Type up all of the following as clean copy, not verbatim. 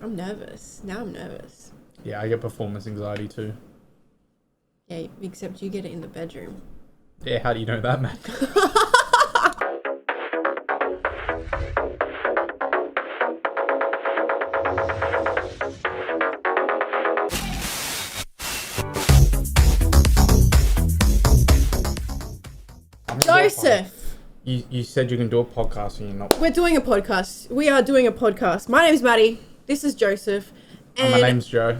I'm nervous. Now I'm nervous. Yeah, I get performance anxiety too. Yeah, except you get it in the bedroom. Yeah, how do you know that, man? Joseph! You said you can do a podcast and you're not. We're doing a podcast. We are doing a podcast. My name's Maddy. This is Joseph. And my name's Joe.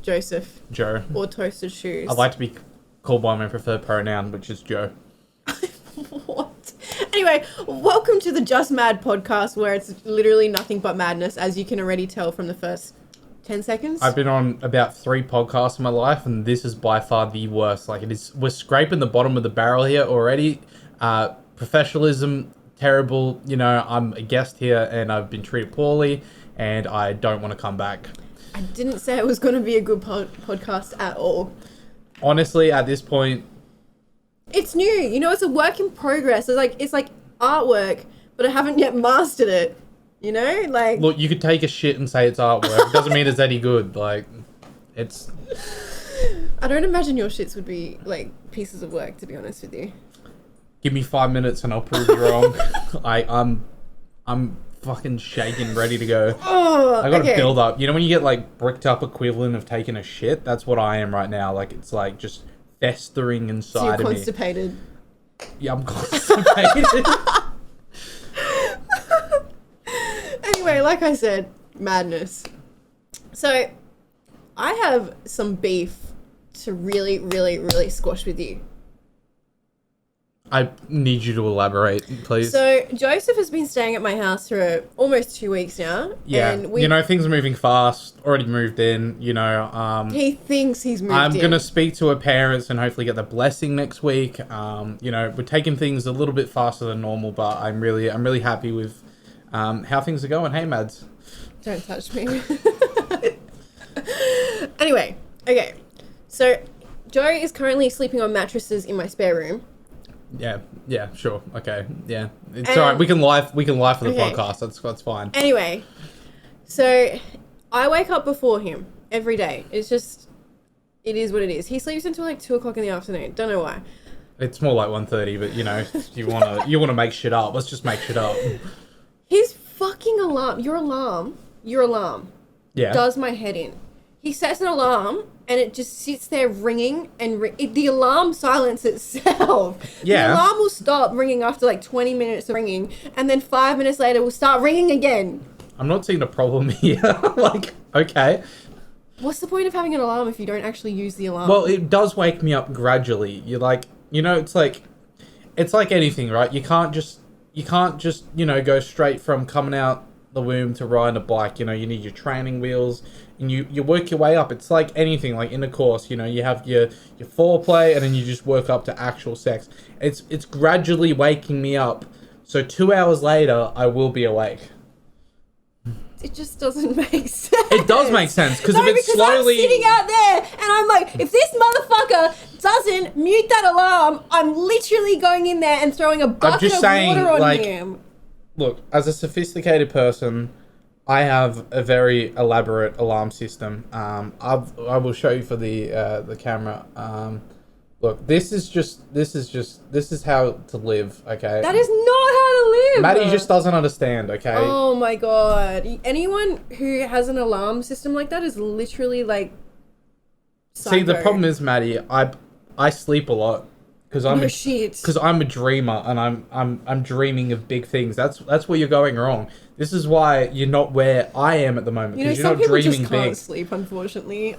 Joseph. Joe. Or Toasted Shoes. I'd like to be called by my preferred pronoun, which is Joe. What? Anyway, welcome to the JustMad podcast, where it's literally nothing but madness, as you can already tell from the first 10 seconds. I've been on about 3 podcasts in my life, and this is by far the worst. Like, it is, we're scraping the bottom of the barrel here already. Professionalism, terrible. You know, I'm a guest here, and I've been treated poorly, and I don't want to come back. I didn't say it was going to be a good podcast at all. Honestly, at this point, it's new. You know, it's a work in progress. It's like artwork, but I haven't yet mastered it. You know, like... Look, you could take a shit and say it's artwork. It doesn't mean it's any good. Like, it's... I don't imagine your shits would be, like, pieces of work, to be honest with you. Give me 5 minutes and I'll prove you wrong. I'm fucking shaking, ready to go. Oh, I gotta build up. You know when you get, like, bricked up equivalent of taking a shit? That's what I am right now. Like, it's, like, just festering inside of me. So you're constipated. Yeah, I'm constipated. Anyway, like I said, madness. So, I have some beef to really, really, really squash with you. I need you to elaborate, please. So, Joseph has been staying at my house for almost 2 weeks now. Yeah, and you know, things are moving fast. Already moved in, you know. He thinks he's moved in. I'm going to speak to her parents and hopefully get the blessing next week. You know, we're taking things a little bit faster than normal, but I'm really happy with how things are going. Hey, Mads. Don't touch me. Anyway, okay. So, Joe is currently sleeping on mattresses in my spare room. Yeah, sure. Okay, yeah. It's alright, we can lie for the podcast. That's fine. Anyway, so I wake up before him every day. It's just, it is what it is. He sleeps until like 2 o'clock in the afternoon. Don't know why. It's more like 1:30, but you know, you wanna make shit up. Let's just make shit up. His fucking alarm, your alarm, yeah, does my head in. He sets an alarm and it just sits there ringing and the alarm silences itself. Yeah. The alarm will stop ringing after like 20 minutes of ringing, and then 5 minutes later will start ringing again. I'm not seeing a problem here. Like, okay. What's the point of having an alarm if you don't actually use the alarm? Well, it does wake me up gradually. You're like, you know, it's like anything, right? You can't just, you know, go straight from coming out the womb to riding a bike. You know, you need your training wheels and you work your way up. It's like anything, like in a course, you know, you have your foreplay and then you just work up to actual sex. It's gradually waking me up. So 2 hours later, I will be awake. It just doesn't make sense. It does make sense because if it's slowly... I'm sitting out there and I'm like, if this motherfucker doesn't mute that alarm, I'm literally going in there and throwing a bucket of water on him. Look, as a sophisticated person, I have a very elaborate alarm system. I will show you for the camera. Look, this is how to live, okay? That is not how to live. Maddy just doesn't understand, okay? Oh my god. Anyone who has an alarm system like that is literally like psycho. See, the problem is, Maddy, I sleep a lot because I'm a dreamer and I'm dreaming of big things. That's where you're going wrong. This is why you're not where I am at the moment, because you're not dreaming big. Some people just can't sleep, unfortunately.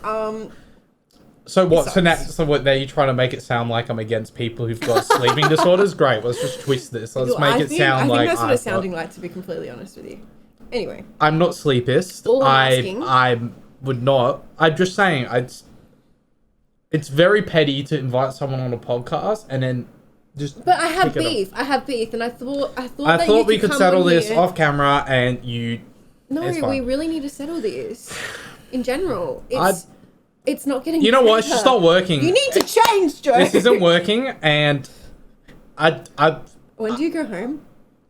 So what? So what? Now you're trying to make it sound like I'm against people who've got sleeping disorders? Great. Let's just twist this. Let's make it sound like... I think that's what it's sounding like, to be completely honest with you. Anyway. I'm not sleepist. All I'm asking... I would not. I'm just saying, it's very petty to invite someone on a podcast and then just... But I have beef. And I thought we could settle this off camera and you... No, we really need to settle this. In general. It's not getting You know what? It's just not working. You need to change, Joe. This isn't working, and When do you go home?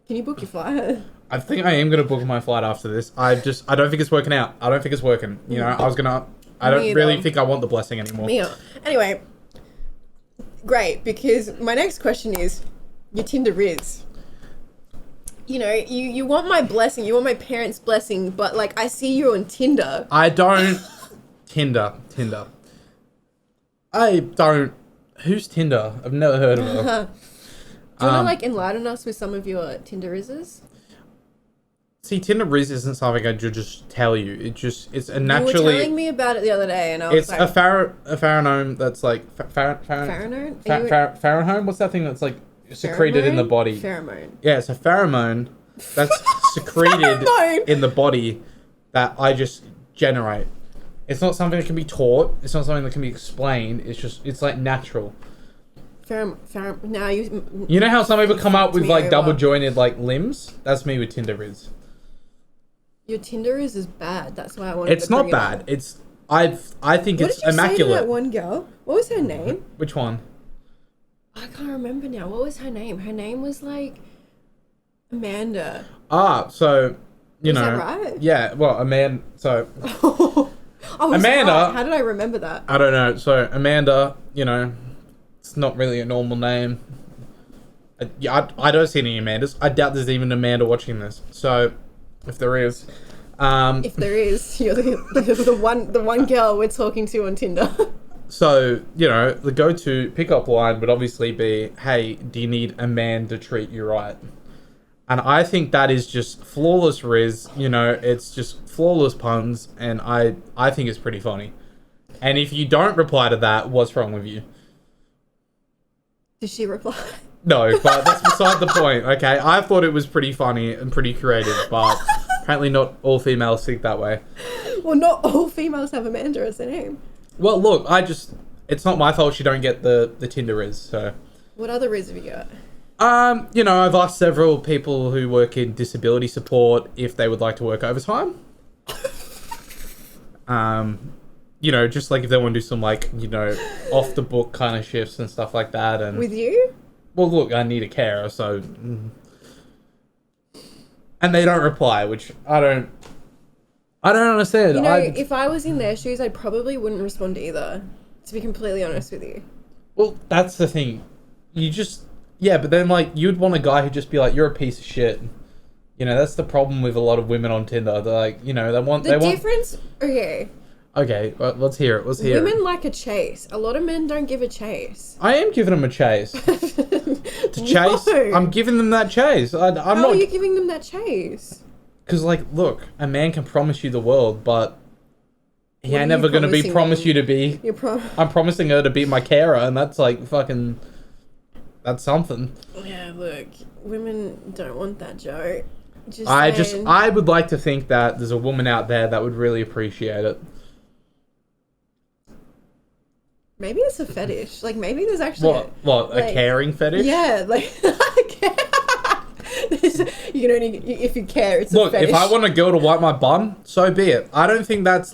Can you book your flight? I think I am gonna book my flight after this. I don't think it's working out. I don't think it's working. You know, I don't really think I want the blessing anymore. Me either. Anyway, great, because my next question is your Tinder Rizz. You know, you want my blessing, you want my parents' blessing, but like I see you on Tinder. I don't. Tinder. I don't. Who's Tinder? I've never heard of her. Do you want to like enlighten us with some of your Tinder Rizzes? See, Tinder Rizz isn't something I should just tell you. It's a naturally. You were telling me about it the other day, and I was like, it's a pheronome that's like pheromone. Pheromone. What's that thing that's like secreted in the body? Pheromone. Yeah, it's a pheromone that's secreted in the body that I just generate. It's not something that can be taught. It's not something that can be explained. It's like natural. Now you know how some people come up with like double jointed like limbs? That's me with Tinder Rizz. Your Tinder is bad. That's why I wanted. It's not bad. I think it's immaculate. What did you say to that one girl? What was her name? Which one? I can't remember now. What was her name? Her name was like Amanda. So you know. Is that right? Yeah. Well, Amanda. So. Amanda. Right. How did I remember that? I don't know. So Amanda, you know, it's not really a normal name. I don't see any Amandas. I doubt there's even an Amanda watching this. So, if there is, if there is, you're the one girl we're talking to on Tinder. So, you know, the go-to pickup line would obviously be, "Hey, do you need a man to treat you right?" And I think that is just flawless Rizz. You know, it's just flawless puns, and I think it's pretty funny. And if you don't reply to that, what's wrong with you? Did she reply? No, but that's beside the point, okay? I thought it was pretty funny and pretty creative, but apparently not all females think that way. Well, not all females have Amanda as their name. Well, look, it's not my fault she don't get the Tinder Rizz, so. What other Rizz have you got? You know, I've asked several people who work in disability support if they would like to work overtime. You know, just like if they want to do some like, you know, off the book kind of shifts and stuff like that. And with you? Well, look, I need a carer, so. And they don't reply, which I don't understand. You know, if I was in their shoes, I probably wouldn't respond either. To be completely honest with you. Well, that's the thing. Yeah, but then, like, you'd want a guy who'd just be like, "You're a piece of shit." You know, that's the problem with a lot of women on Tinder. They're like, you know, they want... Okay. Okay, well, let's hear it. Women like a chase. A lot of men don't give a chase. I am giving them a chase. To chase? No. I'm giving them that chase. How are you giving them that chase? Because, like, look, a man can promise you the world, but he ain't never going to promise you to be... I'm promising her to be my carer, and that's, like, fucking... That's something. Yeah, look, women don't want that, Joe. I would like to think that there's a woman out there that would really appreciate it. Maybe it's a fetish. Like, maybe there's actually a caring fetish? Yeah, like you can only if you care. It's look. A fetish. If I want a girl to wipe my bum, so be it. I don't think that's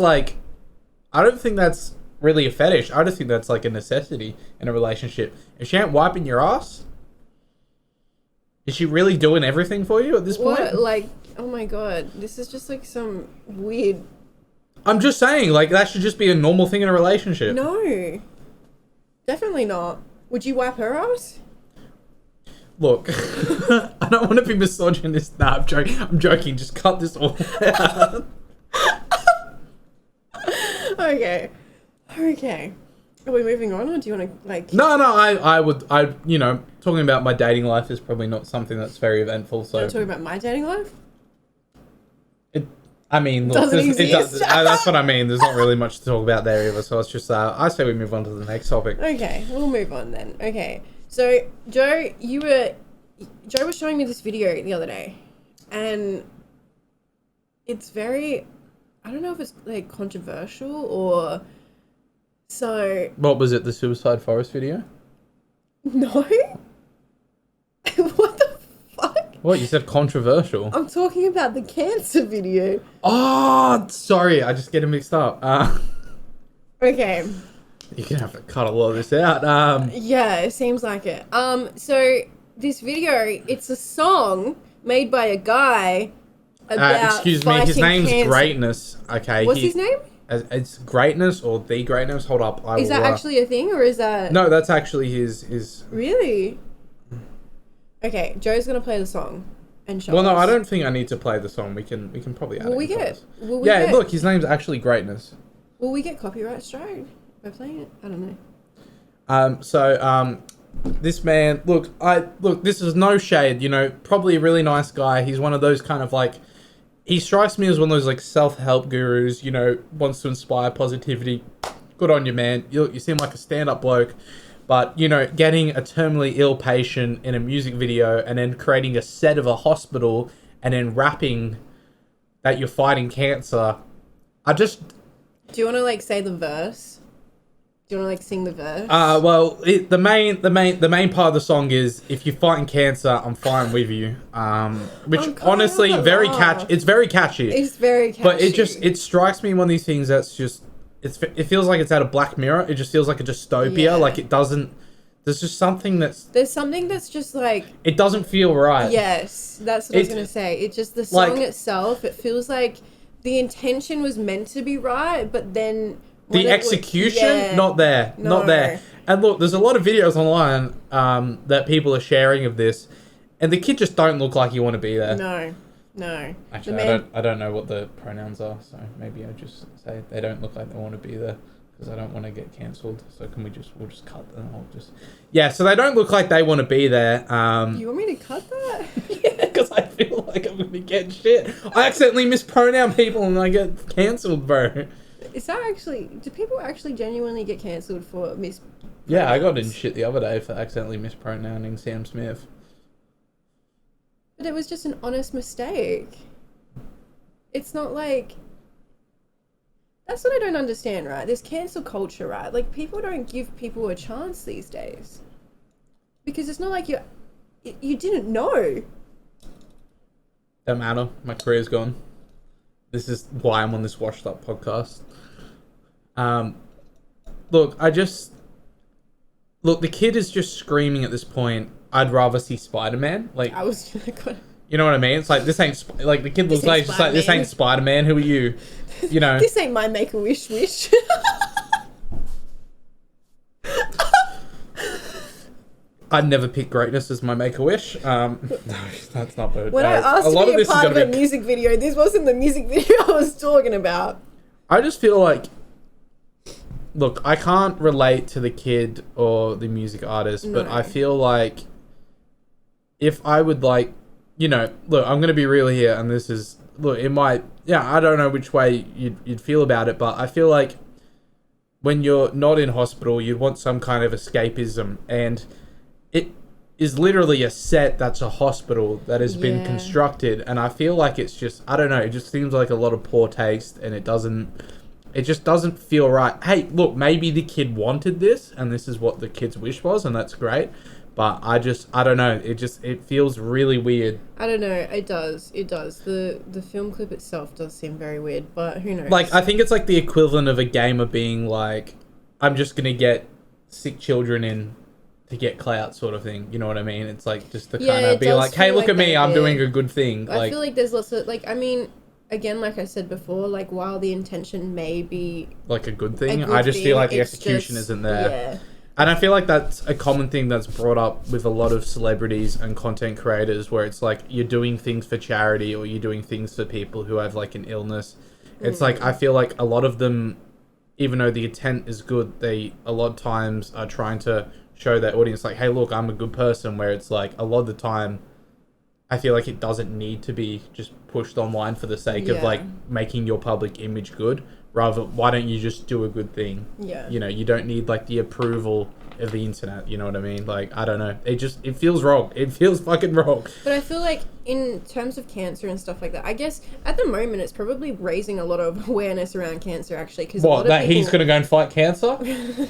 really a fetish. I just think that's like a necessity in a relationship. If she ain't wiping your ass, is she really doing everything for you at this point? What? Like, oh my god, this is just like some weird... I'm just saying, like, that should just be a normal thing in a relationship. No. Definitely not. Would you wipe her ass? Look, I don't want to be misogynist. Nah, I'm joking. Just cut this all out. Okay. Are we moving on, or do you want to, like... No, I you know, talking about my dating life is probably not something that's very eventful, so... You're talking about my dating life? I mean, look, that's what I mean. There's not really much to talk about there either, so it's just, I say we move on to the next topic. Okay, we'll move on then. Okay, so, Joe was showing me this video the other day, and it's very... I don't know if it's, like, controversial or... So... What was it, the Suicide Forest video? No? What the fuck? What, you said controversial? I'm talking about the cancer video. Oh, sorry, I just get it mixed up. Okay. You're gonna have to cut a lot of this out. Yeah, it seems like it. So, this video, it's a song made by a guy about excuse me, his name's cancer. Greatness. Okay. What's his name? It's Greatness or The Greatness. Hold up. Is that actually a thing, or is that... No, that's actually his... Really? Okay, Joe's going to play the song and show Well, no, us. I don't think I need to play the song. We can probably add it. Look, his name's actually Greatness. Will we get copyright strike by playing it? I don't know. This man, look, this is no shade, you know, probably a really nice guy. He's one of those kind of like, he strikes me as one of those like self-help gurus, you know, wants to inspire positivity. Good on you, man. You seem like a stand-up bloke. But, you know, getting a terminally ill patient in a music video and then creating a set of a hospital and then rapping that you're fighting cancer, Do you want to like say the verse? Do you want to like sing the verse? Well, the main part of the song is, if you're fighting cancer, I'm fine with you. Which honestly, very catchy. It's very catchy. It's very catchy. But it strikes me one of these things that's just, it feels like it's out of Black Mirror. It just feels like a dystopia. Yeah. Like it doesn't, there's something that's just like, it doesn't feel right. Yes, that's what I was going to say. It just, the song like, itself, it feels like the intention was meant to be right, but then... The execution, not there. And look, there's a lot of videos online that people are sharing of this, and the kid just don't look like you want to be there. No. Actually, I don't know what the pronouns are, so maybe I just say they don't look like they want to be there, because I don't want to get cancelled. So we'll just cut them. So they don't look like they want to be there. You want me to cut that? Yeah, because I feel like I'm going to get shit. I accidentally mispronounce people and I get cancelled, bro. Is that actually... Do people actually genuinely get cancelled for Yeah, I got in shit the other day for accidentally mispronouncing Sam Smith. But it was just an honest mistake. It's not like... That's what I don't understand, right? There's cancel culture, right? Like, people don't give people a chance these days. Because it's not like you didn't know. Don't matter. My career's gone. This is why I'm on this washed up podcast. Look, the kid is just screaming at this point, I'd rather see Spider-Man. Like, I was you know what I mean? It's like, this ain't, like, the kid looks like, just like, this ain't Spider-Man, who are you? You know. This ain't my Make-A-Wish wish. I'd never pick Greatness as my Make-A-Wish. No, that's not bad. When I asked to be a part of a music video, this wasn't the music video I was talking about. I just feel like, look, I can't relate to the kid or the music artist, but I feel like if I would like, you know, look, I'm going to be real here, and this is, look, it might, I don't know which way you'd feel about it, but I feel like when you're not in hospital, you'd want some kind of escapism, and it is literally a set that's a hospital that has been constructed, and I feel like it's just, I don't know, it just seems like a lot of poor taste, and it just doesn't feel right. Hey, look, maybe the kid wanted this, and this is what the kid's wish was, and that's great, but I don't know, it feels really weird. I don't know, it does. The film clip itself does seem very weird, but who knows? Like, I think it's like the equivalent of a gamer being like, I'm just gonna get sick children in to get clout, sort of thing. You know what I mean? It's like just to kind of be like, hey, look at me, I'm doing a good thing. I feel like there's lots of, like, I mean, again, like I said before, like, while the intention may be like a good thing, I just feel like the execution isn't there. Yeah. And I feel like that's a common thing that's brought up with a lot of celebrities and content creators, where it's like you're doing things for charity or you're doing things for people who have like an illness. It's like, I feel like a lot of them, even though the intent is good, they a lot of times are trying to show their audience like, hey, look, I'm a good person, where it's like a lot of the time I feel like it doesn't need to be just pushed online for the sake of like making your public image good. Rather, why don't you just do a good thing? Yeah. You know, you don't need like the approval of the internet, you know what I mean? Like, I don't know. It feels wrong. It feels fucking wrong. But I feel like in terms of cancer and stuff like that, I guess at the moment it's probably raising a lot of awareness around cancer, actually. Cause he's going to go and fight cancer?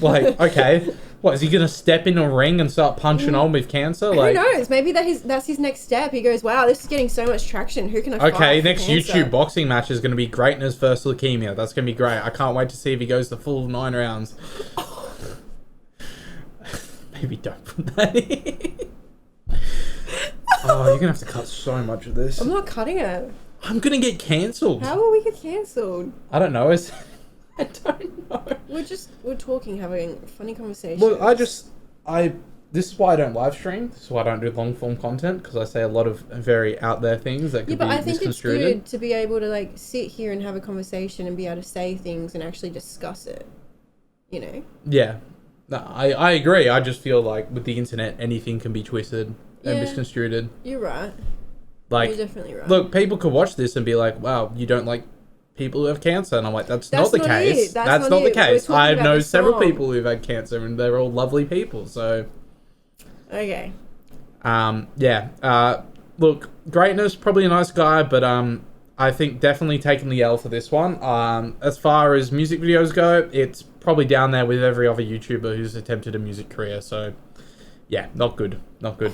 Like, okay. What, is he going to step in a ring and start punching on with cancer? Like, who knows? Maybe that's his next step. He goes, wow, this is getting so much traction. Who can I fight? Okay, next cancer? YouTube boxing match is going to be Greatness versus Leukemia. That's going to be great. I can't wait to see if he goes the full 9 rounds. Maybe don't put that in. Oh, you're gonna have to cut so much of this. I'm not cutting it. I'm gonna get cancelled. How will we get cancelled? I don't know. I don't know. We're talking, having funny conversations. Look, this is why I don't live stream. This is why I don't do long form content, because I say a lot of very out there things that could be misconstrued. Yeah, but I think it's good to be able to like sit here and have a conversation and be able to say things and actually discuss it. You know? Yeah. No, I agree. I just feel like with the internet, anything can be twisted and misconstrued. You're right. Like, you're definitely right. Look, people could watch this and be like, wow, you don't like people who have cancer. And I'm like, that's not the case. That's not the case. I know several people who've had cancer and they're all lovely people. So, okay. Yeah. Look, Greatness, probably a nice guy, but I think definitely taking the L for this one. As far as music videos go, it's probably down there with every other YouTuber who's attempted a music career. So, yeah, not good. Not good.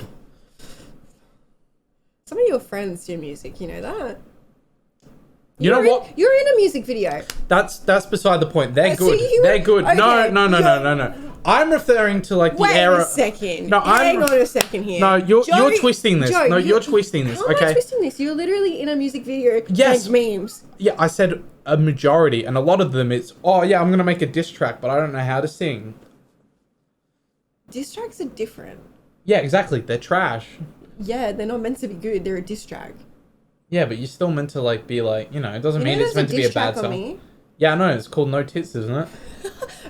Some of your friends do music, you know that? You know what? You're in a music video. That's beside the point. They're good. They're good. Okay, No. I'm referring to like the era. Wait a second. No, hang on a second here. No, you're twisting this. No, you're twisting this. How am I twisting this? You're literally in a music video. Yes. Memes. Yeah, I said a majority, and a lot of them it's I'm gonna make a diss track, but I don't know how to sing. Diss tracks are different. Yeah, exactly. They're trash. Yeah, they're not meant to be good. They're a diss track. Yeah, but you're still meant to like be like, it doesn't mean it's meant to be a bad song. Me? Yeah, I know. It's called No Tits, isn't it?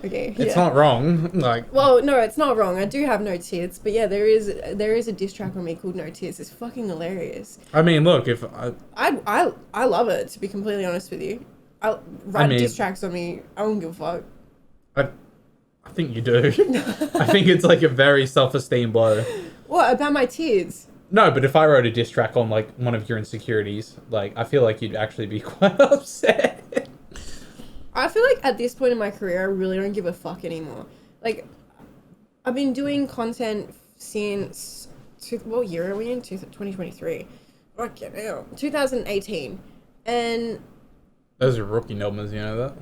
Okay. It's not wrong. Like. Well, no, it's not wrong. I do have no tits, but yeah, there is a diss track on me called No Tits. It's fucking hilarious. I mean, look, if I love it, to be completely honest with you. Diss tracks on me. I don't give a fuck. I think you do. I think it's like a very self-esteem blow. What about my tits? No, but if I wrote a diss track on like one of your insecurities, like I feel like you'd actually be quite upset. I feel like at this point in my career, I really don't give a fuck anymore. Like, I've been doing content since what year are we in? 2023. Fucking hell, 2018, and those are rookie numbers. You know that.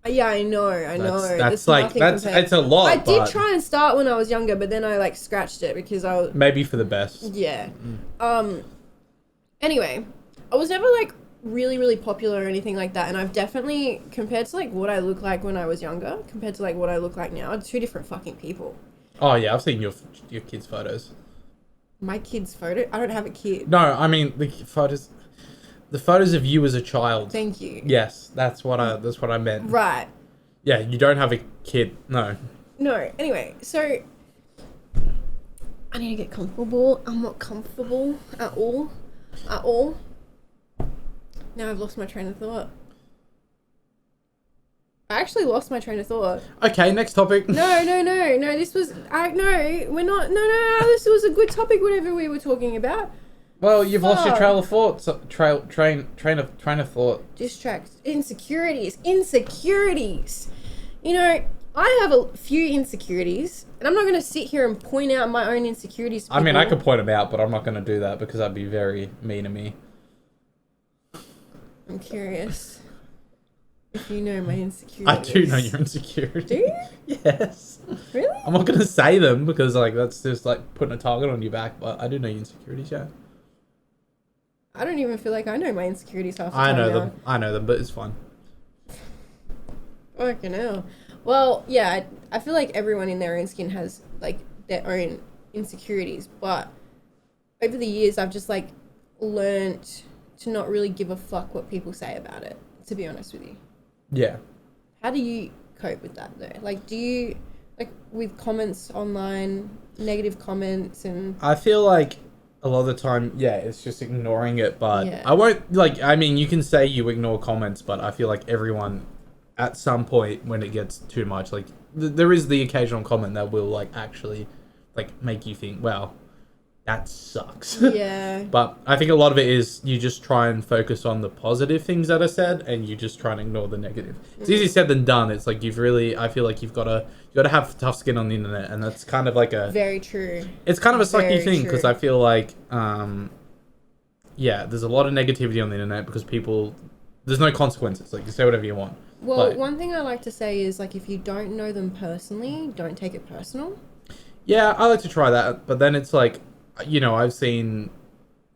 Yeah, I know. That's it's a lot. I did try and start when I was younger, but then I like scratched it because I was maybe for the best. Yeah. Anyway, I was never like really, really popular or anything like that, and I've definitely, compared to like what I look like when I was younger, compared to like what I look like now, two different fucking people. Oh yeah, I've seen your kids' photos. My kid's photo? I don't have a kid. No, I mean the photos. The photos of you as a child. Thank you. Yes, that's what I meant. Right. Yeah, you don't have a kid. No. No. Anyway, so I need to get comfortable. I'm not comfortable at all. At all. Now I've lost my train of thought. I actually lost my train of thought. Okay, next topic. No. This was we're not. No. This was a good topic. Whatever we were talking about. Well, you've lost your train of thought. Train of thought. Distracts. Insecurities. You know, I have a few insecurities, and I'm not going to sit here and point out my own insecurities to people. I mean, I could point them out, but I'm not going to do that because that'd be very mean of me. I'm curious if you know my insecurities. I do know your insecurities. Do you? Yes. Really? I'm not going to say them because, like, that's just, like, putting a target on your back, but I do know your insecurities, yeah. I don't even feel like I know my insecurities half the time. I know them, but it's fine. Fucking hell. Well, yeah, I feel like everyone in their own skin has, like, their own insecurities, but over the years, I've just, like, learnt to not really give a fuck what people say about it, to be honest with you. Yeah. How do you cope with that, though? Like, do you, like, with comments online, negative comments, and... I feel like a lot of the time, yeah, it's just ignoring it, but yeah. I won't, like, I mean, you can say you ignore comments, but I feel like everyone, at some point, when it gets too much, like, there is the occasional comment that will, like, actually, like, make you think, well, that sucks. Yeah. But I think a lot of it is you just try and focus on the positive things that are said, and you just try and ignore the negative. It's easier said than done. It's like I feel like you've got to have tough skin on the internet, and that's kind of like a... Very true. It's kind of a sucky thing, because I feel like, yeah, there's a lot of negativity on the internet because there's no consequences. Like, you say whatever you want. Well, one thing I like to say is, like, if you don't know them personally, don't take it personal. Yeah, I like to try that, but then it's like, you know, I've seen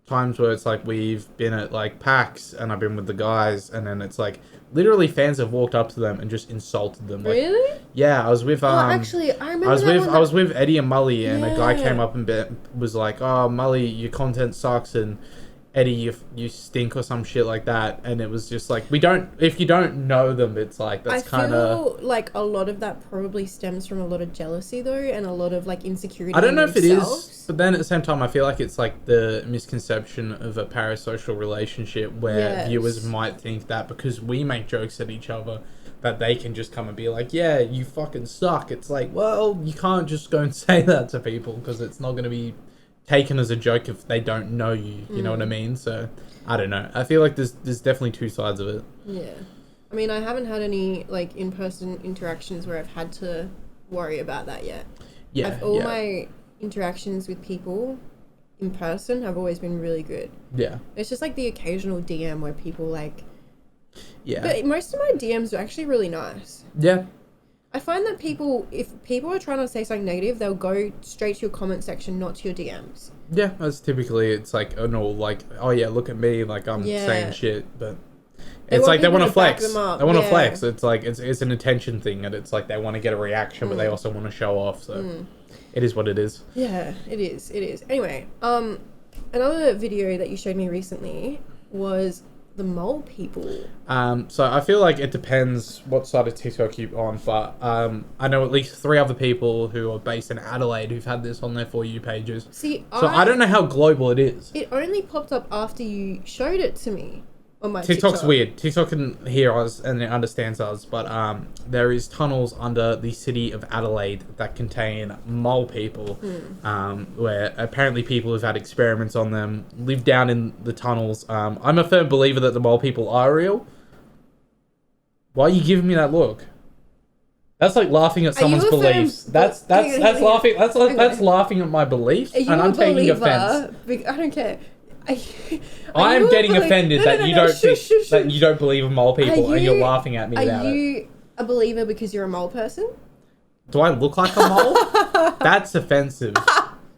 times where it's like we've been at like PAX and I've been with the guys, and then it's like literally fans have walked up to them and just insulted them. Like, really? yeah, I was with actually, I remember I was with Eddie and Mully, and a guy Yeah. came up and was like, "Oh, Mully, your content sucks," and Eddie, you stink or some shit like that. And it was just like, if you don't know them, it's like, that's kind of... I feel like a lot of that probably stems from a lot of jealousy though, and a lot of like insecurity. I don't know in if it themselves. is, but then at the same time, I feel like it's like the misconception of a parasocial relationship where Yes. viewers might think that because we make jokes at each other, that they can just come and be like, yeah, you fucking suck. It's like, well, you can't just go and say that to people because it's not going to be taken as a joke if they don't know you. You know what I mean? So, I don't know. I feel like there's definitely two sides of it. Yeah. I mean, I haven't had any like in-person interactions where I've had to worry about that yet. Yeah. All my interactions with people in person have always been really good. Yeah. It's just like the occasional DM where people like... Yeah. But most of my DMs are actually really nice. Yeah. I find that if people are trying to say something negative, they'll go straight to your comment section, not to your DMs. Yeah, that's typically, it's like, oh yeah, look at me, like I'm saying shit, but it's like they want to flex. They want to flex. It's like, it's an attention thing, and it's like they want to get a reaction, but they also want to show off, so it is what it is. Yeah, it is. Anyway, another video that you showed me recently was the mole people. So I feel like it depends what side of TikTok you're on, but I know at least 3 other people who are based in Adelaide who've had this on their For You pages. See, so I don't know how global it is. It only popped up after you showed it to me on my TikTok's TikTok. weird. TikTok can hear us and it understands us, but there is tunnels under the city of Adelaide that contain mole people, where apparently people have had experiments on them, live down in the tunnels. I'm a firm believer that the mole people are real. Why are you giving me that look? That's like laughing at someone's beliefs. That's laughing. That's laughing at my beliefs, and I'm taking offense. I don't care. I'm getting offended that you don't believe in mole people and you're laughing at me about it. Are you a believer because you're a mole person? Do I look like a mole? That's offensive.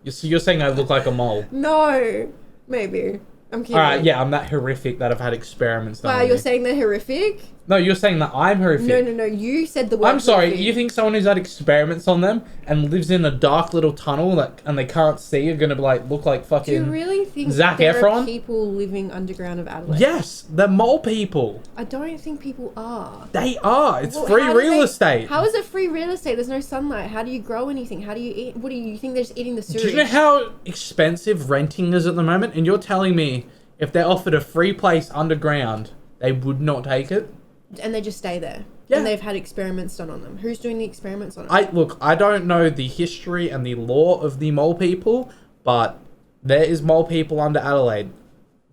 You're saying I look like a mole? No, maybe. I'm kidding. Alright, yeah, I'm that horrific that I've had experiments done. Wow, you're saying they're horrific? No, you're saying that I'm horrific. No, you said the word I'm sorry, horrific. you think someone who's had experiments on them and lives in a dark little tunnel and they can't see are gonna be like look like fucking... Do you really think Zac there Efron? are people living underground of Adelaide? Yes, they're mole people. I don't think people are. They are. It's Well, free how do real they- estate. How is it free real estate? There's no sunlight. How do you grow anything? How do you eat? What do you think they're just eating the sewage? Do you know how expensive renting is at the moment? And you're telling me if they're offered a free place underground, they would not take it? And they just stay there. Yeah. And they've had experiments done on them. Who's doing the experiments on them? Look, I don't know the history and the lore of the mole people, but there is mole people under Adelaide.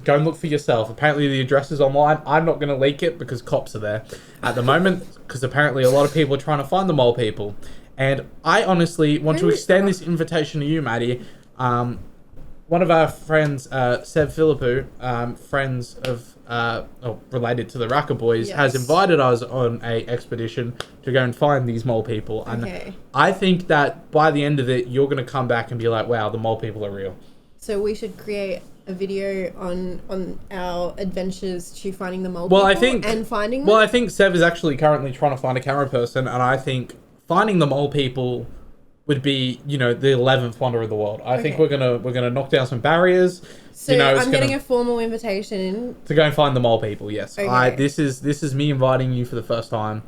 Go and look for yourself. Apparently the address is online. I'm not going to leak it because cops are there at the moment, because apparently a lot of people are trying to find the mole people. And I honestly want to extend this invitation to you, Maddy. One of our friends, Seb Philippou, friends of, related to the Racker Boys, has invited us on a expedition to go and find these mole people. And I think that by the end of it, you're going to come back and be like, wow, the mole people are real. So we should create a video on our adventures to finding the mole people and finding them? Well, I think Seb is actually currently trying to find a camera person, and I think finding the mole people would be, the 11th wonder of the world. I think we're gonna knock down some barriers. So I'm getting a formal invitation to go and find the mole people. Yes, okay. This is me inviting you for the first time.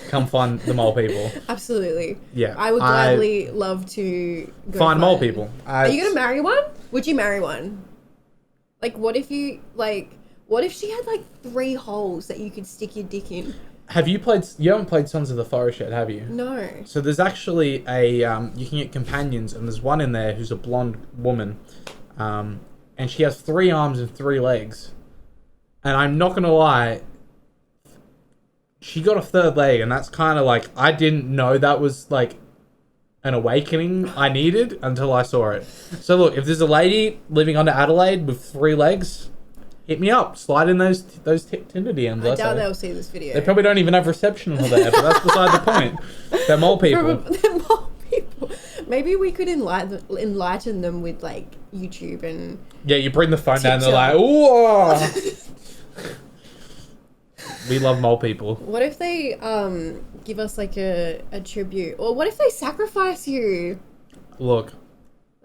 Come find the mole people. Absolutely. Yeah, I would gladly love to go find mole people. Are you gonna marry one? Would you marry one? Like, what if she had like 3 holes that you could stick your dick in? You haven't played Sons of the Forest yet, have you? No. So there's actually you can get companions, and there's one in there who's a blonde woman, and she has 3 arms and 3 legs. And I'm not gonna lie, she got a 3rd leg, and that's kind of like, I didn't know that was like an awakening I needed until I saw it. So look, if there's a lady living under Adelaide with 3 legs, hit me up. Slide in those Tinder DMs. I doubt they'll see this video. They probably don't even have reception over there, but that's beside the point. They're mole people. They're mole people. Maybe we could enlighten them with like YouTube and Yeah, you bring the phone down, they're TikTok. like, ooh. We love mole people. What if they give us like a tribute? Or what if they sacrifice you? Look,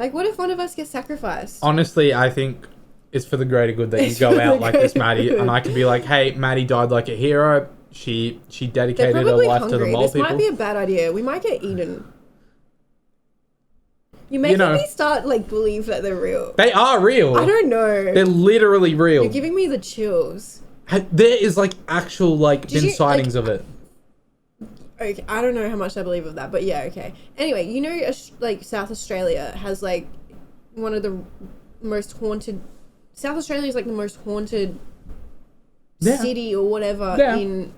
Like, what if one of us gets sacrificed? honestly, I think it's for the greater good that you go out like this, Maddie, and I could be like, hey, Maddie died like a hero. She They're dedicated her probably life to the hungry. mole This people. might be a bad idea. We might get eaten. You're making know. me start like believe that they're real. They are real. I don't know. They're literally real. You're giving me the chills. There is like actual like Did been you, sightings like- of it. Okay, I don't know how much I believe of that, but yeah, okay. Anyway, you know, like South Australia has like one of the most haunted. South Australia is like the most haunted city or whatever in.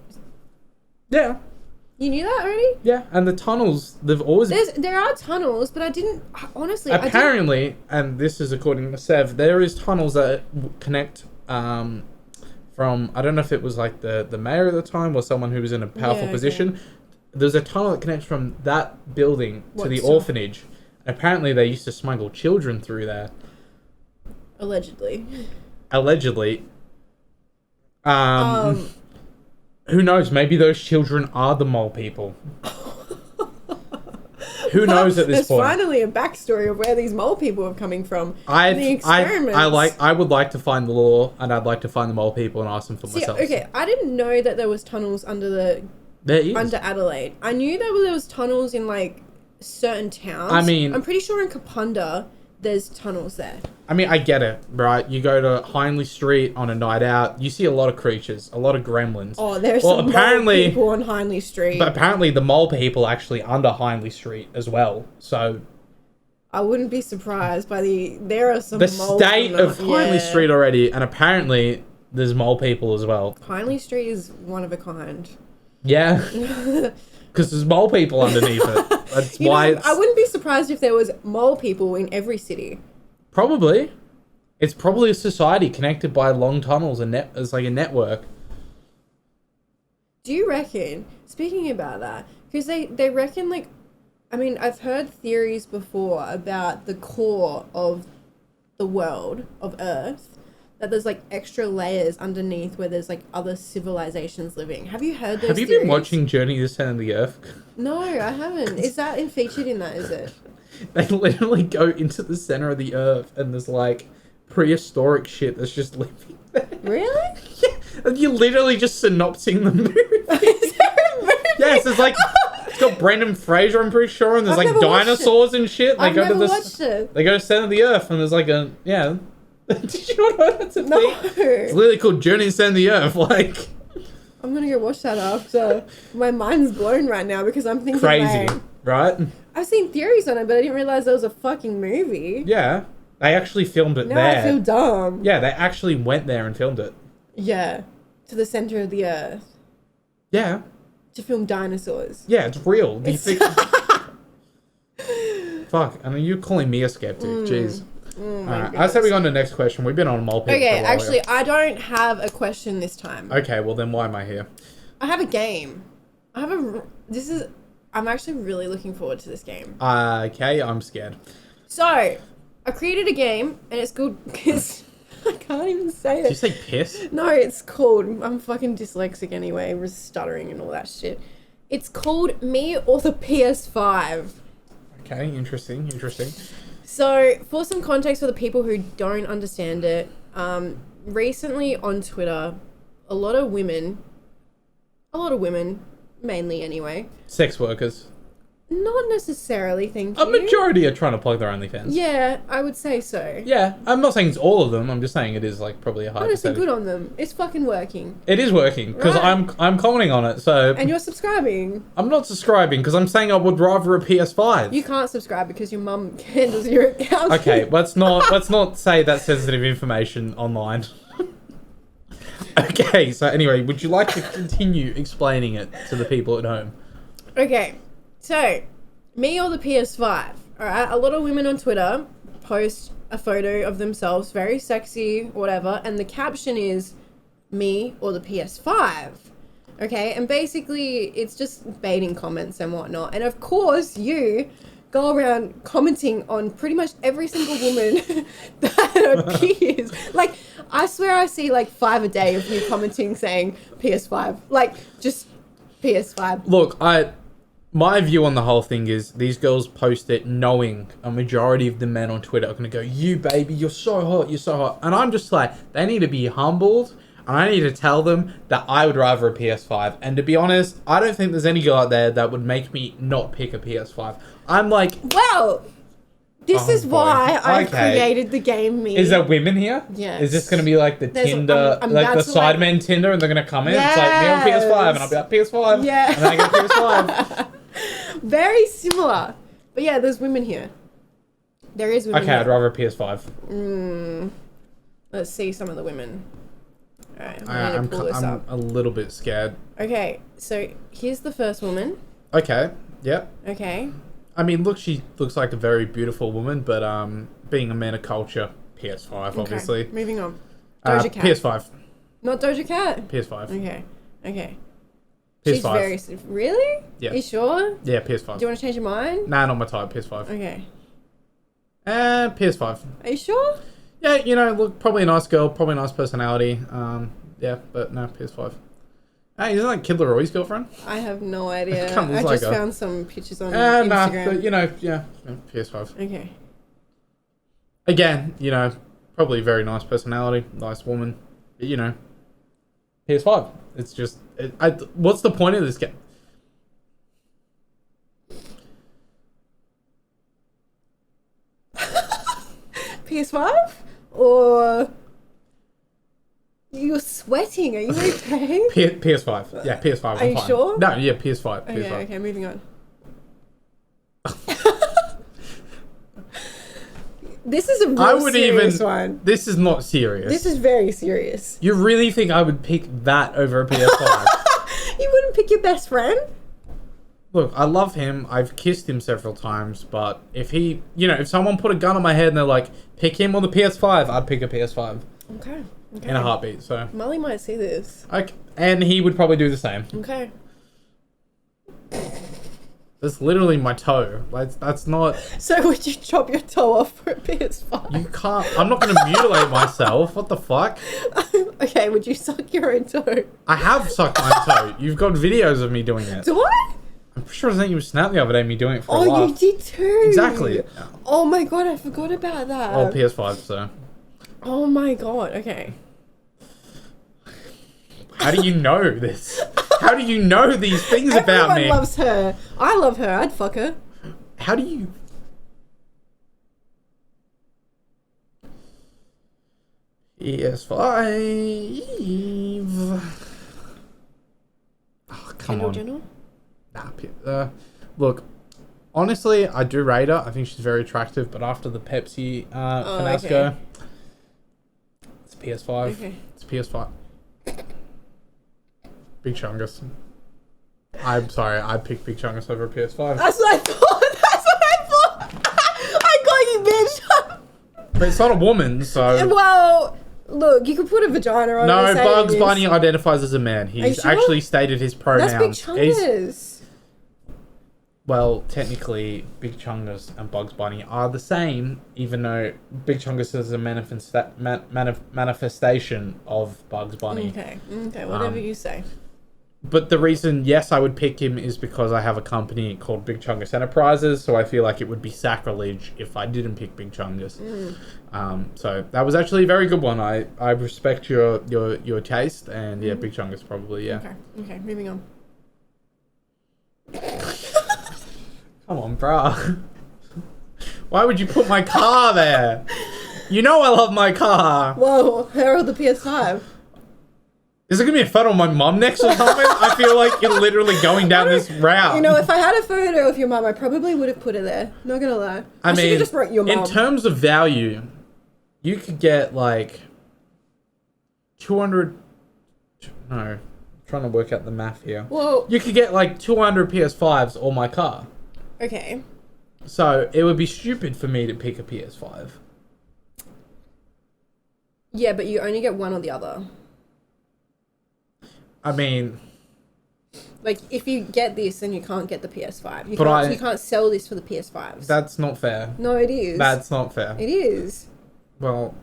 Yeah. You knew that already? Yeah, and the tunnels, they've always... There are tunnels, but I didn't... Honestly, Apparently, and this is according to Sev, there is tunnels that connect from... I don't know if it was like the mayor at the time or someone who was in a powerful position. There's a tunnel that connects from that building to the orphanage. Apparently, they used to smuggle children through there. Allegedly. Who knows? Maybe those children are the mole people. Who knows at this point? There's finally a backstory of where these mole people are coming from. I would like to find the law, and I'd like to find the mole people and ask them for myself. Okay, I didn't know that there was tunnels under Adelaide. I knew that there was tunnels in like certain towns. I mean, I'm pretty sure in Kapunda there's tunnels there. I mean, I get it, right? You go to Hindley Street on a night out, you see a lot of creatures, a lot of gremlins. Oh, there's some mole people on Hindley Street. But apparently the mole people are actually under Hindley Street as well, so... I wouldn't be surprised by there are some the moles state of Hindley Street already, and apparently there's mole people as well. Hindley Street is one of a kind. Yeah. Because there's mole people underneath it. That's why I wouldn't be surprised if there was mole people in every city. Probably. It's probably a society connected by long tunnels and it's like a network. Do you reckon, speaking about that, because they reckon like, I mean, I've heard theories before about the core of the world, of Earth, that there's like extra layers underneath where there's like other civilizations living. Have you heard those Have you theories? been watching Journey to the Center of the Earth? No, I haven't. Is that featured in that, is it? They literally go into the center of the Earth and there's like prehistoric shit that's just living there. Really? Yeah. And you're literally just synopsing the movie. Is there a movie? Yes, it's like... It's got Brendan Fraser, I'm pretty sure, and there's I've like never watched dinosaurs and shit. I've never watched it. They go to Center of the Earth and there's like a... Yeah. Did you not know that's a No. thing? It's literally called Journey to Center of the Earth. Like... I'm gonna go watch that after. My mind's blown right now because I'm thinking Crazy, like, right? I've seen theories on it, but I didn't realize there was a fucking movie. Yeah. They actually filmed it Now there. I feel dumb. Yeah, they actually went there and filmed it. Yeah. To the center of the earth. Yeah. To film dinosaurs. Yeah, it's real. Do you It's- think... Fuck, I mean, you're calling me a skeptic. Jeez. Oh my Alright, I say we go on to the next question. We've been on mole people Okay, for a while actually, here. I don't have a question this time. Okay, well then why am I here? I have a game. I'm actually really looking forward to this game. Okay, I'm scared. So, I created a game, and it's called... I can't even say it. Did you say piss? No, it's called... I'm fucking dyslexic anyway, with stuttering and all that shit. It's called Me or the PS5. Okay, interesting. So, for some context for the people who don't understand it, recently on Twitter, a lot of women, mainly anyway. Sex workers. Not necessarily, thank A you. majority are trying to plug their OnlyFans. Yeah, I would say so. Yeah, I'm not saying it's all of them. I'm just saying it is like probably a high Honestly, percentage. good on them. It's fucking working. It is working because Right. I'm commenting on it. So And you're subscribing. I'm not subscribing because I'm saying I would rather a PS5. You can't subscribe because your mum handles your account. Okay, let's not say that sensitive information online. Okay, so anyway, would you like to continue explaining it to the people at home? Okay, so, me or the PS5. Alright, a lot of women on Twitter post a photo of themselves, very sexy, whatever, and the caption is, me or the PS5. Okay, and basically, it's just baiting comments and whatnot. And of course, you go around commenting on pretty much every single woman that appears. Like, I swear I see like 5 a day of you commenting saying PS5. Like, just PS5. Look, my view on the whole thing is these girls post it knowing a majority of the men on Twitter are going to go, you baby, you're so hot, you're so hot. And I'm just like, they need to be humbled. And I need to tell them that I would rather a PS5. And to be honest, I don't think there's any girl out there that would make me not pick a PS5. I'm like... Well, this is why I created the game me. Is there women here? Yes. Is this going to be like the Tinder, like the Sidemen Tinder, and they're going to come in? Yes. It's like, me on PS5, and I'll be like, PS5. Yeah. And then I get PS5. Very similar. But yeah, there's women here. There is women here. I'd rather a PS5. Let's see some of the women. Alright, I'm a little bit scared. Okay, so here's the first woman. Okay, yep. Okay. I mean, look, she looks like a very beautiful woman, but being a man of culture, PS5, obviously. Moving on. Doja Cat. PS5. Not Doja Cat? PS5. Okay. PS5. She's very... Really? Yeah. Are you sure? Yeah, PS5. Do you want to change your mind? Nah, not my type, PS5. Okay. PS5. Are you sure? Yeah, you know, look, probably a nice girl, probably a nice personality. Yeah, but no, PS5. Hey, isn't that Kid Leroy's girlfriend? I have no idea. I like just found some pictures on Instagram. Nah, but, you know, yeah, PS5. Okay. Again, you know, probably very nice personality, nice woman. But, you know, PS5. It's just... what's the point of this game? PS5? Or... You're sweating. Are you okay? PS5. Yeah, PS5. Are you fine. sure? No, yeah, PS5. Okay, PS5. okay, moving on. This is a real serious one. This is not serious. This is very serious. You really think I would pick that over a PS5? You wouldn't pick your best friend? Look, I love him. I've kissed him several times, but if he, you know, if someone put a gun on my head and they're like, pick him or the PS5, I'd pick a PS5. Okay. In a heartbeat, so. Molly might see this. Okay. And he would probably do the same. Okay. That's literally my toe. That's not... So would you chop your toe off for a PS5? You can't... I'm not going to mutilate myself. What the fuck? Okay, would you suck your own toe? I have sucked my toe. You've got videos of me doing it. Do I? I'm pretty sure I sent you a snap the other day me doing it for a laugh. Oh, you did too. Exactly. Oh my god, I forgot about that. Oh, PS5, so... Oh my god, okay. How do you know this? How do you know these things about me? Everyone loves her. I love her. I'd fuck her. How do you... PS5... Oh, come on. General? Nah, look, honestly, I do rate her. I think she's very attractive, but after the Pepsi fiasco, okay. It's PS5. Okay. It's PS5. Big Chungus. I'm sorry, I picked Big Chungus over PS5. That's what I thought. That's what I thought. I got you, bitch. But it's not a woman, so... Well, look, you could put a vagina on it. No, Bugs Bunny identifies as a man. He's sure? actually stated his pronouns. That's Big Chungus. Well, technically, Big Chungus and Bugs Bunny are the same, even though Big Chungus is a manifestation of Bugs Bunny. Okay, whatever you say. But the reason, yes, I would pick him is because I have a company called Big Chungus Enterprises, so I feel like it would be sacrilege if I didn't pick Big Chungus. So that was actually a very good one. I respect your taste, and yeah, Big Chungus probably, yeah. Okay, moving on. Come on, bruh. Why would you put my car there? You know I love my car. Whoa, her or the PS5? Is it going to be a photo of my mum next or something? I feel like you're literally going down this route. You know, if I had a photo of your mum, I probably would have put it there. Not going to lie. I mean, just wrote your mum. In terms of value, you could get like 200... No, I'm trying to work out the math here. Well, you could get like 200 PS5s or my car. Okay. So it would be stupid for me to pick a PS5. Yeah, but you only get one or the other. I mean, Like, if you get this, then you can't get the PS5. You can't sell this for the PS5s. That's not fair. No, it is. That's not fair. It is. Well,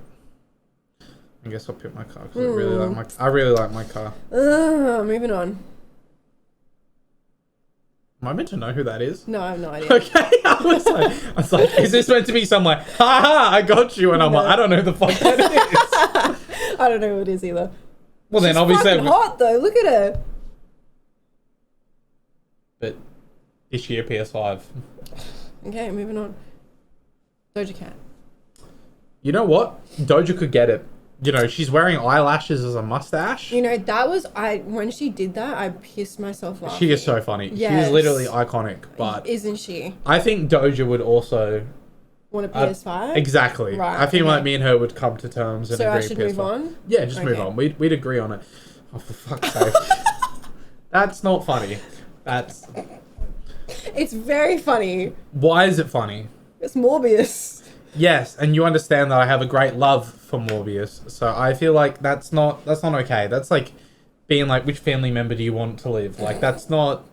I guess I'll pick my car because I really like my car. Moving on. Am I meant to know who that is? No, I have no idea. Okay, I was like, is this meant to be some like, ha, I got you, and I'm like, I don't know who the fuck that is. I don't know who it is either. Well, then She's obviously, fucking hot though. Look at her. But is she a PS5? Okay, moving on. Doja Cat. You know what? Doja could get it. You know, she's wearing eyelashes as a mustache. You know, when she did that, I pissed myself laughing. She is so funny. Yes. She's literally iconic, but... Isn't she? I think Doja would also... Want a PS5? Exactly. Right. I feel like me and her would come to terms and agree. So I should move on? Yeah, just move on. We'd agree on it. Oh, for fuck's sake. That's not funny. That's... It's very funny. Why is it funny? It's Morbius. Yes, and you understand that I have a great love for Morbius, so I feel like that's not okay. That's like being like, which family member do you want to live? Like, that's not.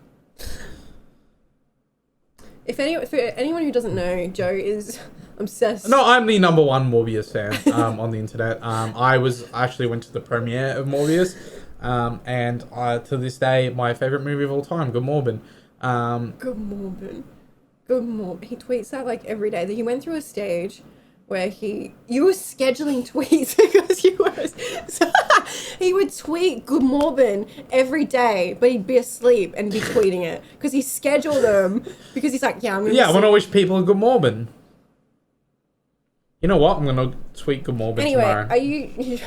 For anyone who doesn't know, Joe is obsessed. No, I'm the number one Morbius fan on the internet. I actually went to the premiere of Morbius, and to this day, my favorite movie of all time, Good Morbin. Good Morbin. Good Morbin. He tweets that like every day. That he went through a stage where you were scheduling tweets because he would tweet Good Morbin every day, but he'd be asleep and be tweeting it because he scheduled them because he's like, I want to wish people a Good Morbin. You know what? I'm gonna tweet Good Morbin tomorrow. Are you?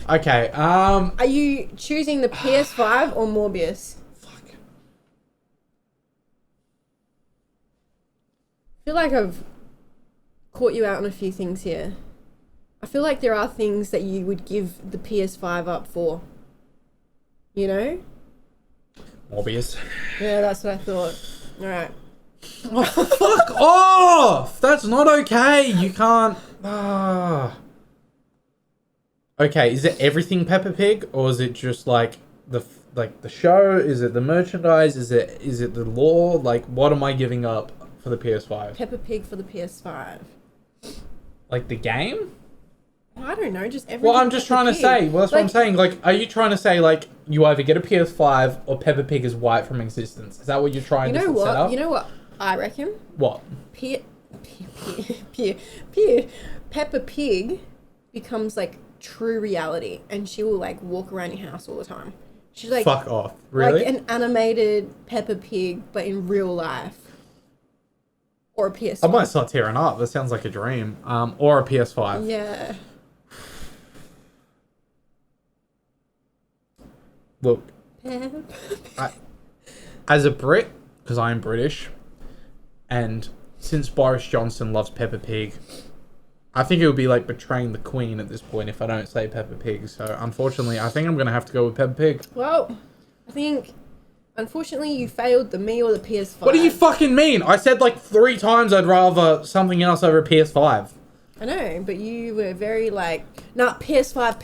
Okay. Are you choosing the PS5 or Morbius? I feel like I've caught you out on a few things here. I feel like there are things that you would give the PS5 up for. You know? Morbius. Yeah, that's what I thought. Alright. Oh, fuck off! That's not okay. You can't... Okay, is it everything Peppa Pig? Or is it just like the show? Is it the merchandise? Is it the lore? Like, what am I giving up for the PS5? Peppa Pig for the PS5. Like the game? I don't know, just everything. Well, I'm just trying to say. Well, that's what I'm saying. Like, are you trying to say, like, you either get a PS5 or Peppa Pig is wiped from existence? Is that what you're trying to set up? You know what I reckon? What? Peppa Pig becomes, like, true reality. And she will, like, walk around your house all the time. She's like... Fuck off. Really? Like an animated Peppa Pig, but in real life. Or a PS5. I might start tearing up. That sounds like a dream. Or a PS5. Yeah. Look, as a Brit, because I'm British, and since Boris Johnson loves Peppa Pig, I think it would be like betraying the Queen at this point if I don't say Peppa Pig. So unfortunately, I think I'm going to have to go with Peppa Pig. Well, I think... Unfortunately, you failed the me or the PS5. What do you fucking mean? I said like 3 times I'd rather something else over a PS5. I know, but you were very like, nah, PS5.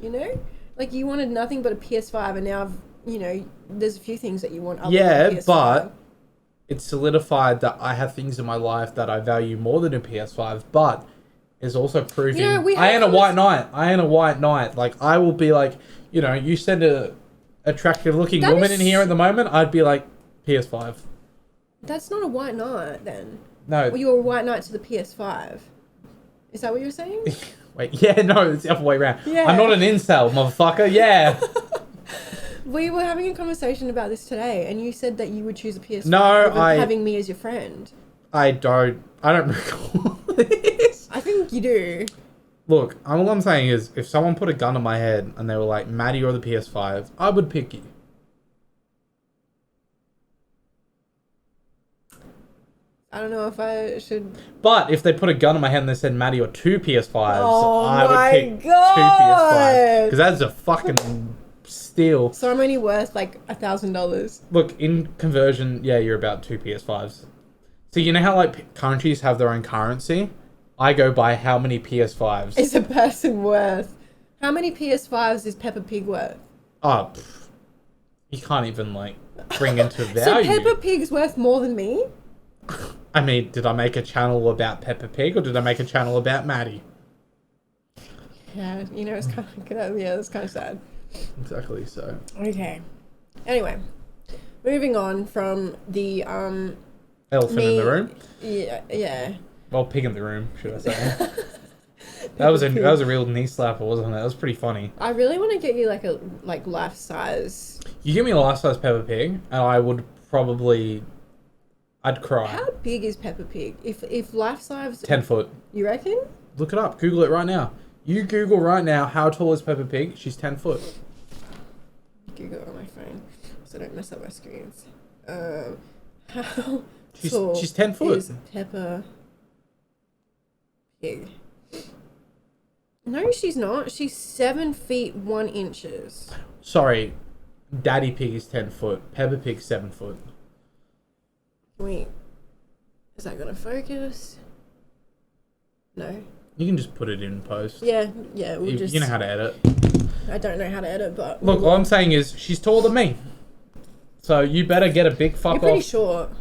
You know? Like, you wanted nothing but a PS5, and now, there's a few things that you want other than a PS5. But it's solidified that I have things in my life that I value more than a PS5, but it's also proving... I ain't a white knight. Like, I will be like, you send a attractive looking woman in here at the moment, I'd be like, PS5. That's not a white knight then. No. Well, you're a white knight to the PS5. Is that what you're saying? Wait, yeah, no, it's the other way around. Yeah. I'm not an incel, motherfucker, yeah. We were having a conversation about this today, and you said that you would choose a PS5 over having me as your friend. I don't recall this. I think you do. Look, all I'm saying is, if someone put a gun on my head and they were like, Maddy or the PS5, I would pick you. I don't know if I should... But if they put a gun on my head and they said Maddy or 2 PS5s, I would pick 2 PS5s. Because that's a fucking steal. So I'm only worth like $1,000. Look, in conversion, yeah, you're about 2 PS5s. So you know how like countries have their own currency? I go by how many PS5s. Is a person worth? How many PS5s is Peppa Pig worth? Oh, You can't even, like, bring into So value. Peppa Pig's worth more than me? I mean, did I make a channel about Peppa Pig or did I make a channel about Maddy? Yeah, you know, it's kind of, yeah, it's kind of sad. Exactly, so. Okay. Anyway, moving on from the, Elephant in the room? Yeah. Well, pig in the room, should I say. That was a real knee slapper, wasn't it? That was pretty funny. I really want to get you like life size. You give me a life-size Peppa Pig, and I would probably... I'd cry. How big is Peppa Pig? If life size... 10 foot. You reckon? Look it up. Google it right now. You Google right now, how tall is Peppa Pig? She's 10 foot. Google it on my phone, so I don't mess up my screens. How tall she's 10 foot. is Peppa Pig? No, she's not. She's 7 feet 1 inches. Sorry, Daddy Pig is 10 foot. Peppa Pig 7 foot. Wait, is that gonna focus? No. You can just put it in post. Yeah. You know how to edit. I don't know how to edit, but look, all I'm saying is she's taller than me, so you better get a big fuck off. You're pretty short.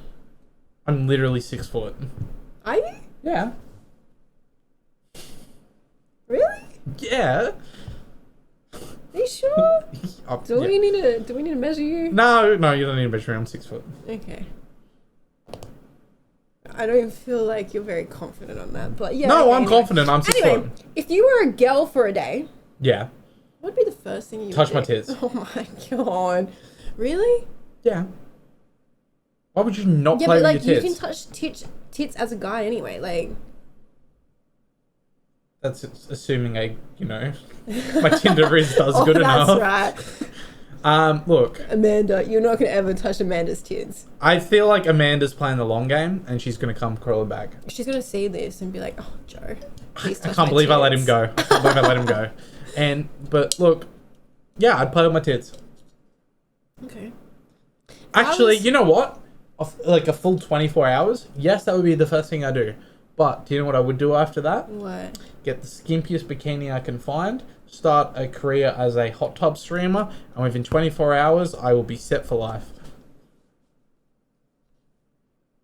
I'm literally 6 foot. Are you? Yeah. Really? Yeah. Are you sure? Do Yeah. we need to measure you? No, you don't need to measure me. I'm 6 foot. Okay. I don't feel like you're very confident on that, but yeah. No, okay, I'm confident. I'm 6 anyway, foot. if you were a girl for a day, Yeah. what would be the first thing you Touch would my do? tits. Oh my god. Really? Yeah. Why would you not Yeah, play but like with your you tits? can touch tits as a guy anyway, like. That's assuming my Tinder Rizz does good enough. That's right. Look. Amanda, you're not gonna ever touch Amanda's tits. I feel like Amanda's playing the long game, and she's gonna come crawling back. She's gonna see this and be like, "Oh, Joe, please touch I can't my believe I let him tits." go. I can't believe I let him go. But look, yeah, I'd play with my tits. Okay. Actually, you know what? Like a full 24 hours? Yes, that would be the first thing I do. But do you know what I would do after that? What? Get the skimpiest bikini I can find, start a career as a hot tub streamer, and within 24 hours, I will be set for life.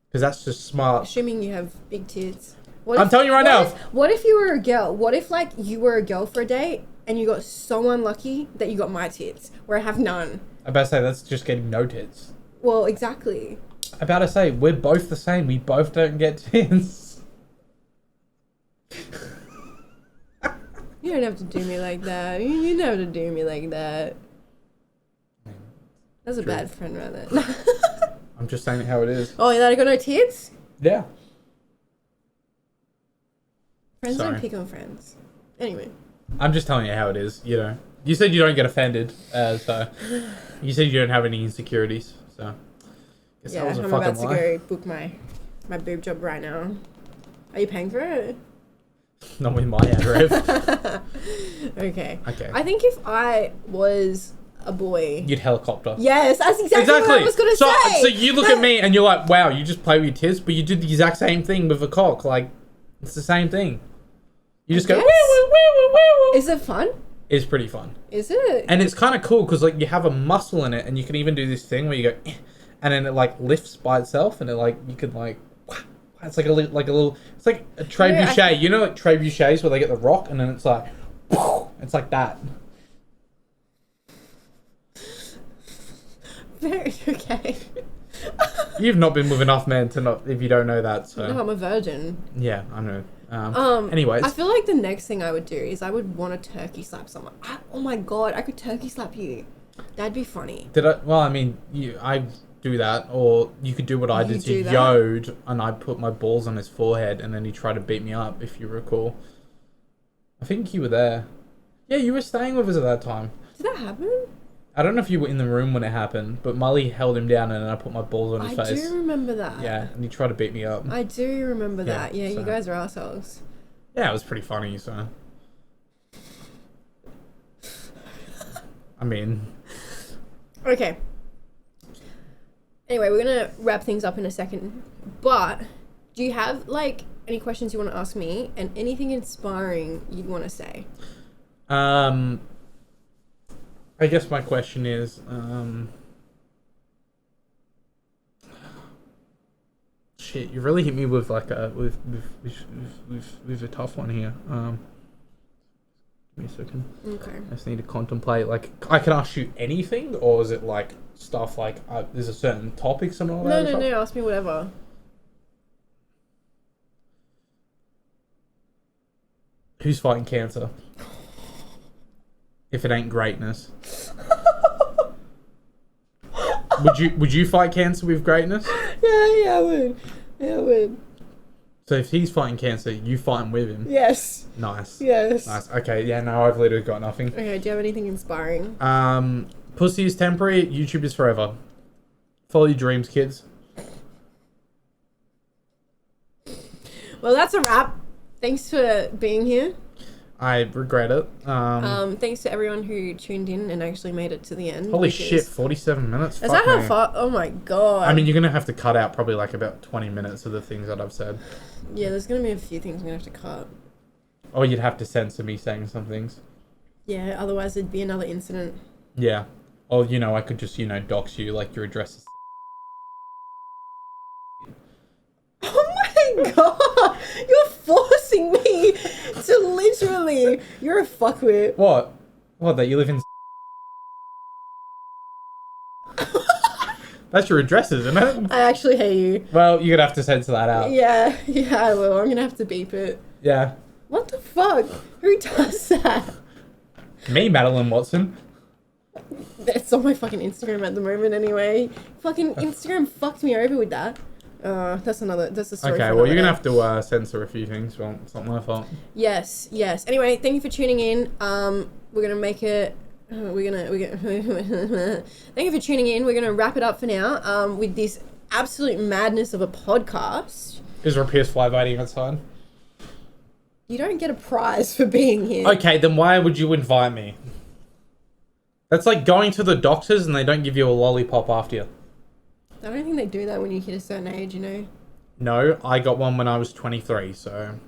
Because that's just smart. Assuming you have big tits. I'm telling you right now. What if you were a girl? What if like you were a girl for a day and you got so unlucky that you got my tits, where I have none? I better say that's just getting no tits. Well, exactly. I better say we're both the same. We both don't get tits. You don't have to do me like that. You don't have to do me like that. That's a True. bad friend right there. I'm just saying it how it is. Oh, that I got no tits? Yeah. Friends Sorry. don't pick on friends. Anyway. I'm just telling you how it is, You said you don't get offended, so... You said you don't have any insecurities, so... Guess Yeah, that was a I'm fucking about to lie. go book my boob job right now. Are you paying for it? Not with my ad rev. Okay. Okay. I think if I was a boy... You'd helicopter. Yes, that's exactly what I was going to say. So you look at me and you're like, wow, you just play with your tits, but you do the exact same thing with a cock. Like, it's the same thing. You just go, woo, Yes. woo, woo, woo, woo. Is it fun? It's pretty fun. Is it? And it's kind of cool because, like, you have a muscle in it and you can even do this thing where you go, eh, and then it, like, lifts by itself and it, like, you could, like, it's like a little, it's like a trebuchet. Yeah, You know, like trebuchets where they get the rock and then it's like, it's like that. Very okay. You've not been with enough men to not, if you don't know that, so. No, I'm a virgin. Yeah, I know. Anyways. I feel like the next thing I would do is I would want to turkey slap someone. Oh my god, I could turkey slap you. That'd be funny. Well, I mean, I do that, or you could do what I You did to do that? Yode, and I put my balls on his forehead, and then he tried to beat me up, if you recall. I think you were there. Yeah, you were staying with us at that time. Did that happen? I don't know if you were in the room when it happened, but Molly held him down, and then I put my balls on his I face. do remember that. Yeah, and he tried to beat me up. I do remember Yeah, that. Yeah, so- you guys are assholes. Yeah, it was pretty funny, so. I mean... Okay. Anyway, we're gonna wrap things up in a second. But do you have like any questions you want to ask me and anything inspiring you'd want to say? I guess my question is, shit, you really hit me with like a with a tough one here. Give me a second. Okay. I just need to contemplate. Like, I can ask you anything, or is it like stuff like there's a certain topics and all that? No. Ask me whatever. Who's fighting cancer? If it ain't greatness. Would you fight cancer with greatness? Yeah, I would. Yeah, I would. So if he's fighting cancer, you fight him with him. Yes. Nice. Yes. Nice. Okay. Yeah. No, I've literally got nothing. Okay. Do you have anything inspiring? Pussy is temporary. YouTube is forever. Follow your dreams, kids. Well, that's a wrap. Thanks for being here. I regret it. Thanks to everyone who tuned in and actually made it to the end. Holy shit, 47 minutes. Is that how far? Oh my god. I mean, you're gonna have to cut out probably like about 20 minutes of the things that I've said. Yeah, there's gonna be a few things I'm gonna have to cut. Or you'd have to censor me saying some things. Yeah, otherwise it'd be another incident. Yeah. Or, you know, I could just, you know, dox you, like your address is... Oh my god! You're forcing me to literally... You're a fuckwit. What? What, that you live in... That's your address, isn't it? I actually hate you. Well, you're gonna have to censor that out. Yeah, I will. I'm gonna have to beep it. Yeah. What the fuck? Who does that? Me, Madeline Watson. It's on my fucking Instagram at the moment anyway. Fucking Instagram fucked me over with that. That's a story. Okay, well, you're gonna have to censor a few things. Well, it's not my fault. Yes. Anyway, thank you for tuning in. We're gonna make it. We're gonna. Thank you for tuning in. We're gonna wrap it up for now. With this absolute madness of a podcast. Is there a PS5 waiting outside? You don't get a prize for being here. Okay, then why would you invite me? That's like going to the doctors and they don't give you a lollipop after you. I don't think they do that when you hit a certain age, you know. No, I got one when I was 23, so...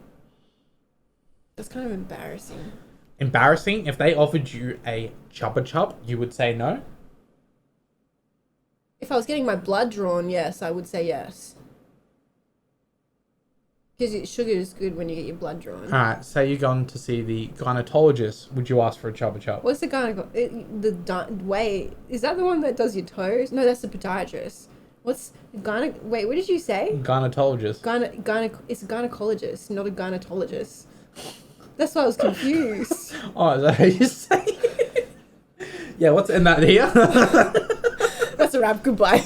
That's kind of embarrassing. Embarrassing? If they offered you a Chubba Chub, you would say no? If I was getting my blood drawn, yes, I would say yes. Because sugar is good when you get your blood drawn. Alright, say you're going to see the gynecologist. Would you ask for a Chubba Chub? What's the wait, is that the one that does your toes? No, that's the podiatrist. What's wait, what did you say? Gynecologist. It's a gynecologist, not a gynecologist. That's why I was confused. Oh, is that how you say it? Yeah, what's in that here? That's a wrap. Goodbye.